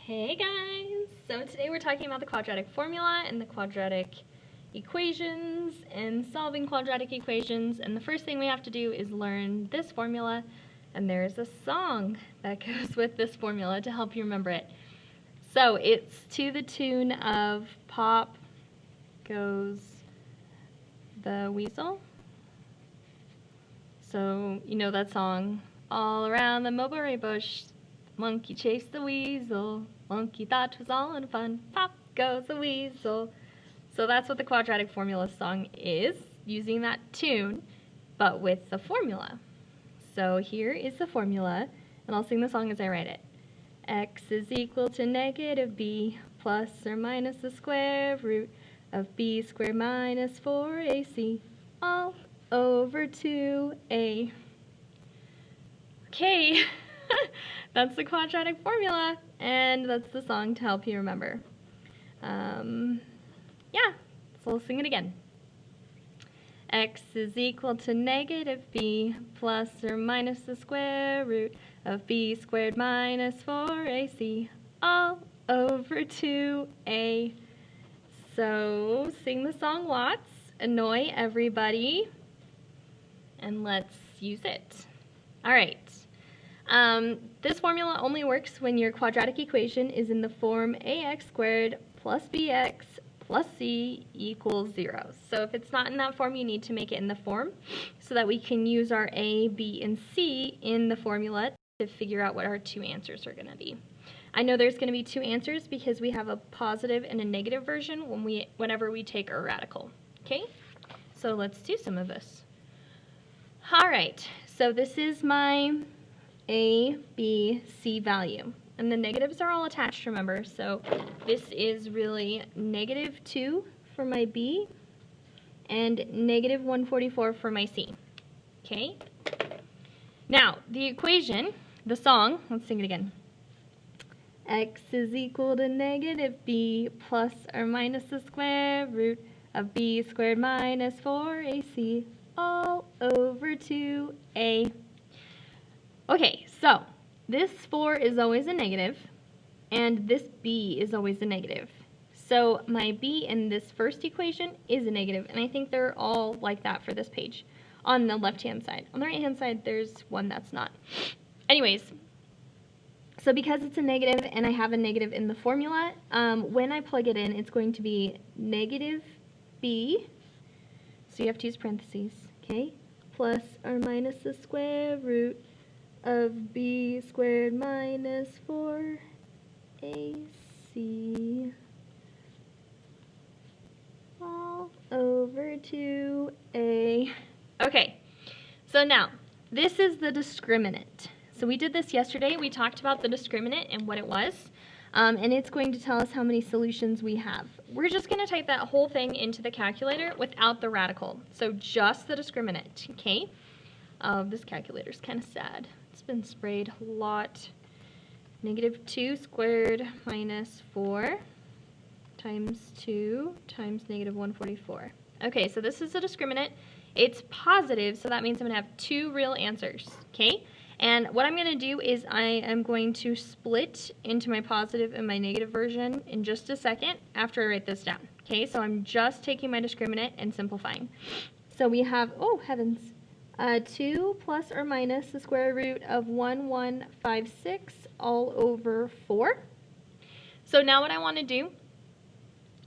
Hey guys! So today we're talking about the quadratic formula and the quadratic equations and solving quadratic equations, and the first thing we have to do is learn this formula, and there's a song that goes with this formula to help you remember it. So it's to the tune of Pop Goes the Weasel. So you know that song, all around the mulberry bush, monkey chased the weasel, monkey thought 'twas all in fun, pop goes the weasel. So that's what the quadratic formula song is, using that tune, but with the formula. So here is the formula, and I'll sing the song as I write it. X is equal to negative b plus or minus the square root of b squared minus 4ac all over 2a. Okay. That's the quadratic formula, and that's the song to help you remember. Yeah, so we'll sing it again. X is equal to negative b plus or minus the square root of b squared minus 4ac all over 2a. So sing the song lots, annoy everybody, and let's use it. All right. This formula only works when your quadratic equation is in the form ax squared plus bx plus c equals 0. So if it's not in that form, you need to make it in the form so that we can use our a, b, and c in the formula to figure out what our two answers are going to be. I know there's going to be two answers because we have a positive and a negative version whenever we take our radical. Okay, so let's do some of this. All right, so this is my A, B, C value. And the negatives are all attached, remember. So this is really negative 2 for my B and negative 144 for my C. Okay? Now, the equation, the song, let's sing it again. X is equal to negative B plus or minus the square root of B squared minus 4AC all over 2A. Okay, so this 4 is always a negative, and this b is always a negative. So my b in this first equation is a negative, and I think they're all like that for this page on the left-hand side. On the right-hand side, there's one that's not. Anyways, so because it's a negative and I have a negative in the formula, when I plug it in, it's going to be negative b, so you have to use parentheses, okay, plus or minus the square root of b squared minus 4ac all over 2a. Okay, so now this is the discriminant. So we did this yesterday. We talked about the discriminant and what it was, and it's going to tell us how many solutions we have. We're just going to type that whole thing into the calculator without the radical, so just the discriminant, okay? This calculator's kind of sad. It's been sprayed a lot. Negative 2 squared minus 4 times 2 times negative 144. Okay, so this is a discriminant. It's positive, so that means I'm going to have two real answers, okay? And what I'm going to do is I am going to split into my positive and my negative version in just a second after I write this down, okay? So I'm just taking my discriminant and simplifying. So we have, oh heavens, 2 plus or minus the square root of 1156 all over 4. So now what I want to do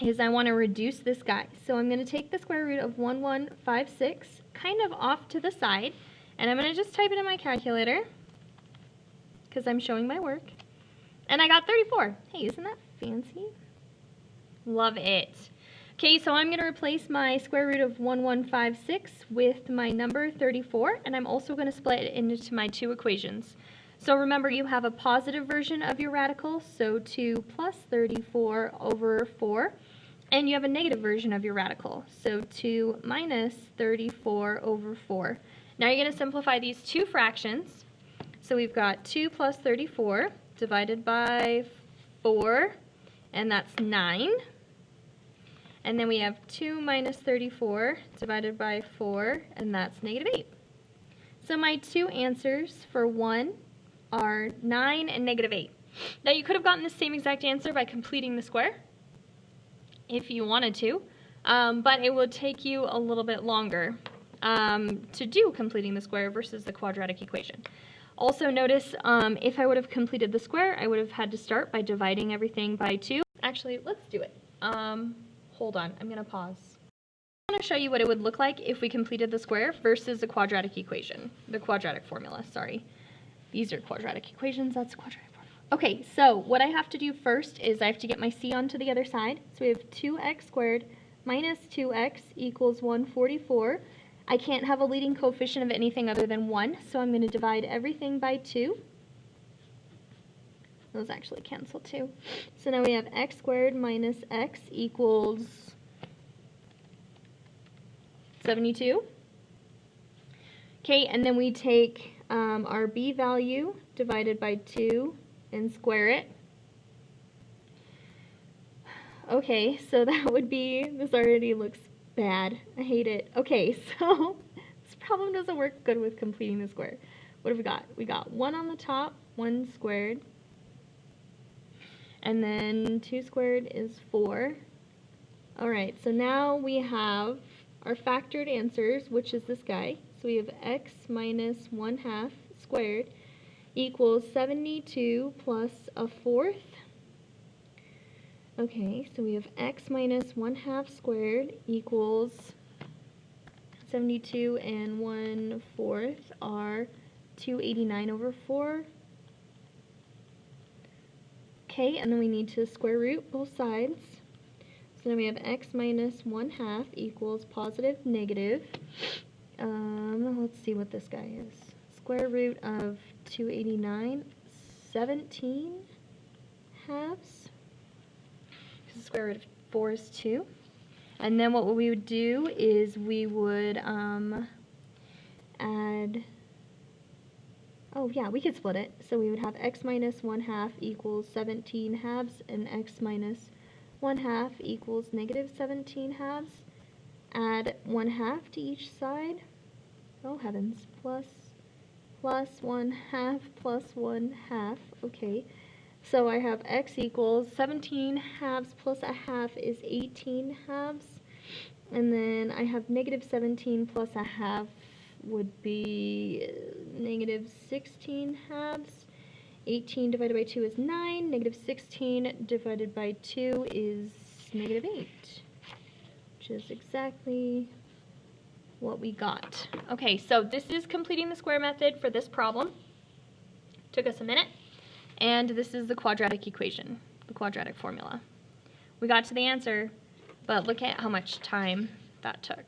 is I want to reduce this guy. So I'm going to take the square root of 1156 kind of off to the side, and I'm going to just type it in my calculator because I'm showing my work. And I got 34. Hey, isn't that fancy? Love it. Okay, so I'm going to replace my square root of 1156 with my number 34, and I'm also going to split it into my two equations. So remember, you have a positive version of your radical, so 2 plus 34 over 4, and you have a negative version of your radical, so 2 minus 34 over 4. Now you're going to simplify these two fractions. So we've got 2 plus 34 divided by 4, and that's 9. And then we have 2 minus 34 divided by 4, and that's negative 8. So my two answers for 1 are 9 and negative 8. that you could have gotten the same exact answer by completing the square, if you wanted to, but it would take you a little bit longer to do completing the square versus the quadratic equation. Also notice, if I would have completed the square, I would have had to start by dividing everything by 2. Actually, let's do it. Hold on, I'm going to pause. I want to show you what it would look like if we completed the square versus the quadratic equation, the quadratic formula, sorry. These are quadratic equations, that's quadratic formula. Okay, so what I have to do first is I have to get my c onto the other side. So we have 2x squared minus 2x equals 144. I can't have a leading coefficient of anything other than 1, so I'm going to divide everything by 2. Those actually cancel too. So now we have x squared minus x equals 72. Okay, and then we take our b value divided by 2 and square it. Okay, so that would be, this already looks bad. I hate it. Okay, so this problem doesn't work good with completing the square. What have we got? We got 1 on the top, 1 squared. And then 2 squared is 4. Alright, so now we have our factored answers, which is this guy. So we have x minus 1/2 squared equals 72 plus a fourth. Okay, so we have x minus 1/2 squared equals 72 and 1/4 are 289 over 4. Okay, and then we need to square root both sides. So now we have x minus 1/2 equals positive negative. Let's see what this guy is. Square root of 289, 17 halves. Because the square root of 4 is 2. And then what we would do is we would add, oh yeah, we could split it. So we would have x minus 1/2 equals 17 halves, and x minus 1/2 equals negative 17 halves. Add 1/2 to each side. Oh heavens, plus 1/2 plus 1/2. Okay, so I have x equals 17 halves plus a half is 18 halves. And then I have negative 17 plus a half would be negative 16 halves. 18 divided by 2 is 9. Negative 16 divided by 2 is negative 8, which is exactly what we got. Okay, so this is completing the square method for this problem. Took us a minute. And this is the quadratic equation, the quadratic formula. We got to the answer, but look at how much time that took.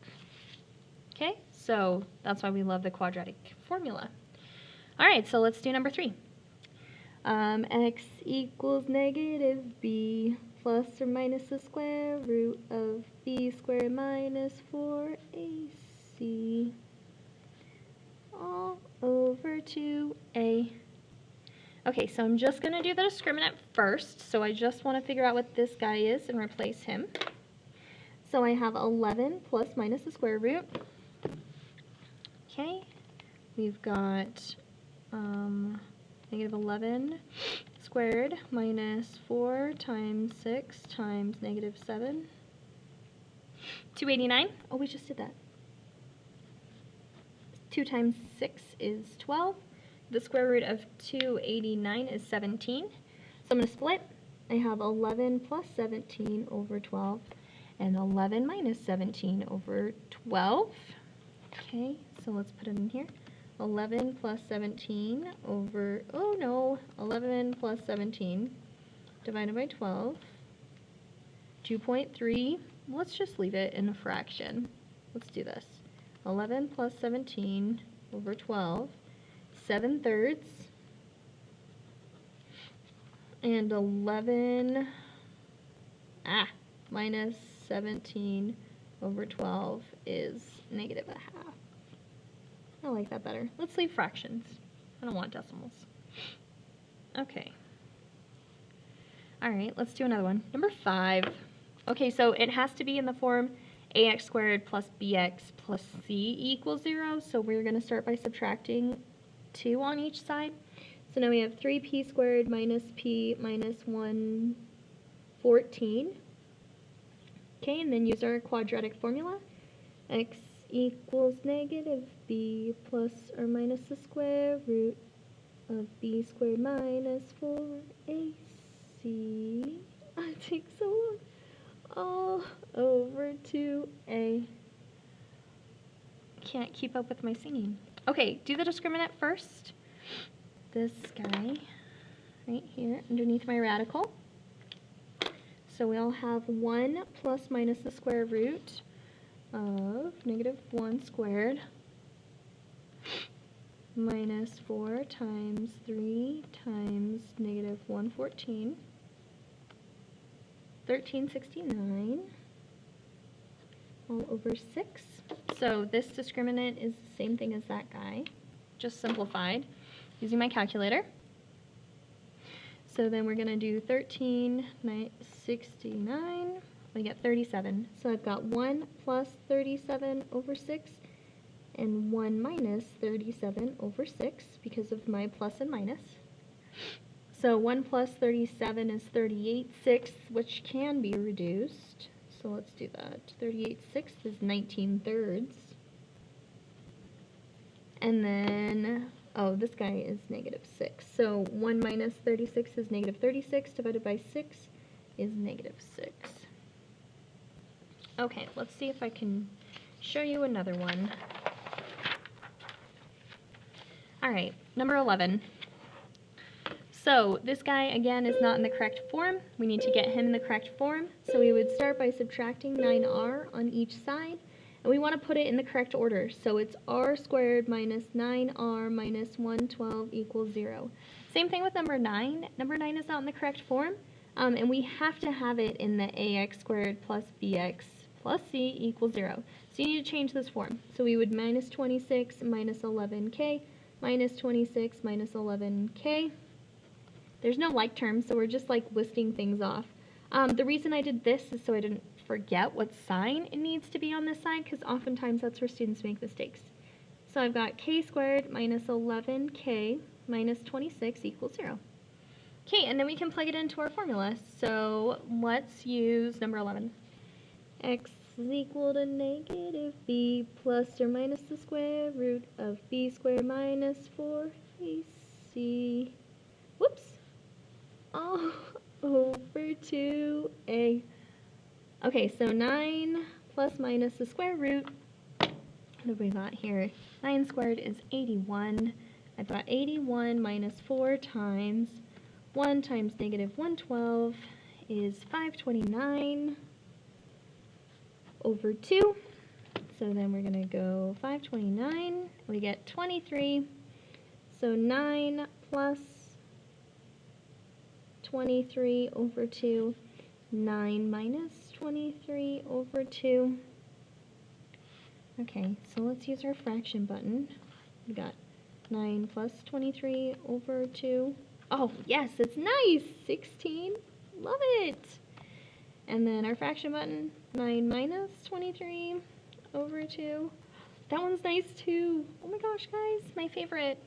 Okay, so that's why we love the quadratic formula. All right, so let's do number 3. X equals negative b plus or minus the square root of b squared minus 4ac all over 2a. Okay, so I'm just going to do the discriminant first. So I just want to figure out what this guy is and replace him. So I have 11 plus minus the square root. Okay, we've got negative 11 squared minus 4 times 6 times negative 7. 289. Oh, we just did that. 2 times 6 is 12. The square root of 289 is 17. So I'm going to split. I have 11 plus 17 over 12 and 11 minus 17 over 12. Okay, so let's put it in here. 11 plus 17 over, 11 plus 17 divided by 12. 2.3. Let's just leave it in a fraction. Let's do this. 11 plus 17 over 12. 7/3, and 11 minus 17 over 12 is negative a half. I like that better. Let's leave fractions. I don't want decimals. Okay. All right, let's do another one. Number 5. Okay, so it has to be in the form ax squared plus bx plus c equals 0. So we're going to start by subtracting 2 on each side. So now we have 3p squared minus p minus 114. Okay, and then use our quadratic formula. X equals negative b plus or minus the square root of b squared minus 4ac. It takes so long. All over 2a. Can't keep up with my singing. Okay, do the discriminant first. This guy right here underneath my radical. So we'll have 1 plus minus the square root of negative 1 squared minus 4 times 3 times negative 114, 1369, all over 6. So this discriminant is the same thing as that guy, just simplified using my calculator. So then we're going to do 1369, we get 37. So I've got 1 plus 37 over 6 and 1 minus 37 over 6 because of my plus and minus. So 1 plus 37 is 38/6, which can be reduced. So let's do that. 38/6 is 19/3. And then, oh, this guy is negative 6. So 1 minus 36 is negative 36 divided by 6 is negative 6. Okay, let's see if I can show you another one. All right, number 11. So this guy, again, is not in the correct form. We need to get him in the correct form. So we would start by subtracting 9r on each side. And we want to put it in the correct order. So it's r squared minus 9r minus 112 equals 0. Same thing with number 9. Number 9 is not in the correct form. And we have to have it in the ax squared plus bx plus c equals 0. So you need to change this form. So we would minus 26 minus 11k minus 26 minus 11k. There's no like terms, so we're just like listing things off. The reason I did this is so I didn't forget what sign it needs to be on this side, because oftentimes that's where students make mistakes. So I've got k squared minus 11k minus 26 equals 0. Okay, and then we can plug it into our formula. So let's use number 11. X is equal to negative b plus or minus the square root of b squared minus 4ac. Whoops. All over 2a. Okay, so 9 plus minus the square root. What have we got here? 9 squared is 81. I've got 81 minus 4 times 1 times negative 112 is 529 over 2. So then we're going to go 529. We get 23. So 9 plus 23 over 2, 9 minus 23 over 2. Okay, so let's use our fraction button. We got 9 plus 23 over 2. Oh, yes, it's nice! 16. Love it! And then our fraction button, 9 minus 23 over 2. That one's nice too. Oh my gosh, guys, my favorite.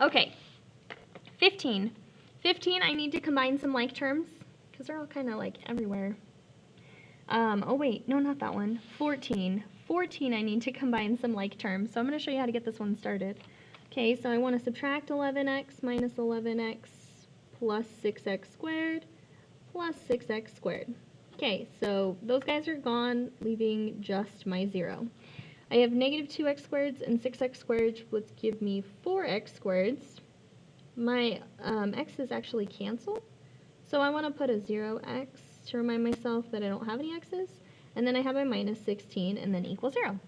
Okay, 15. 15, I need to combine some like terms, because they're all kind of like everywhere. Oh wait, no, not that one. 14. 14, I need to combine some like terms, so I'm going to show you how to get this one started. Okay, so I want to subtract 11x minus 11x plus 6x squared plus 6x squared. Okay, so those guys are gone, leaving just my 0. I have negative 2x squareds and 6x squared, which give me 4x squareds. My x's actually cancel, so I want to put a 0x to remind myself that I don't have any x's, and then I have my minus 16 and then equals 0.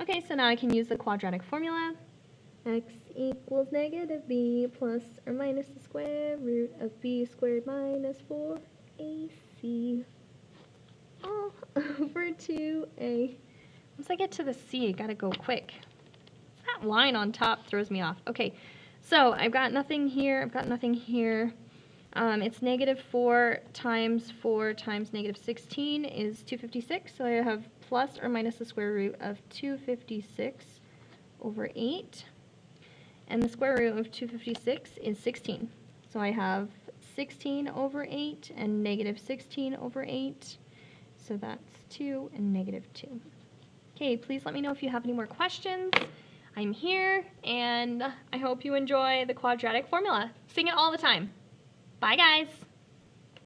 Okay, so now I can use the quadratic formula. X equals negative b plus or minus the square root of b squared minus 4ac all over 2a. Once I get to the c, I gotta go quick. That line on top throws me off. Okay. So I've got nothing here, I've got nothing here. It's negative 4 times negative 16 is 256, so I have plus or minus the square root of 256 over 8. And the square root of 256 is 16. So I have 16 over 8 and negative 16 over 8. So that's 2 and negative 2. Okay, please let me know if you have any more questions. I'm here, and I hope you enjoy the quadratic formula. Sing it all the time. Bye, guys.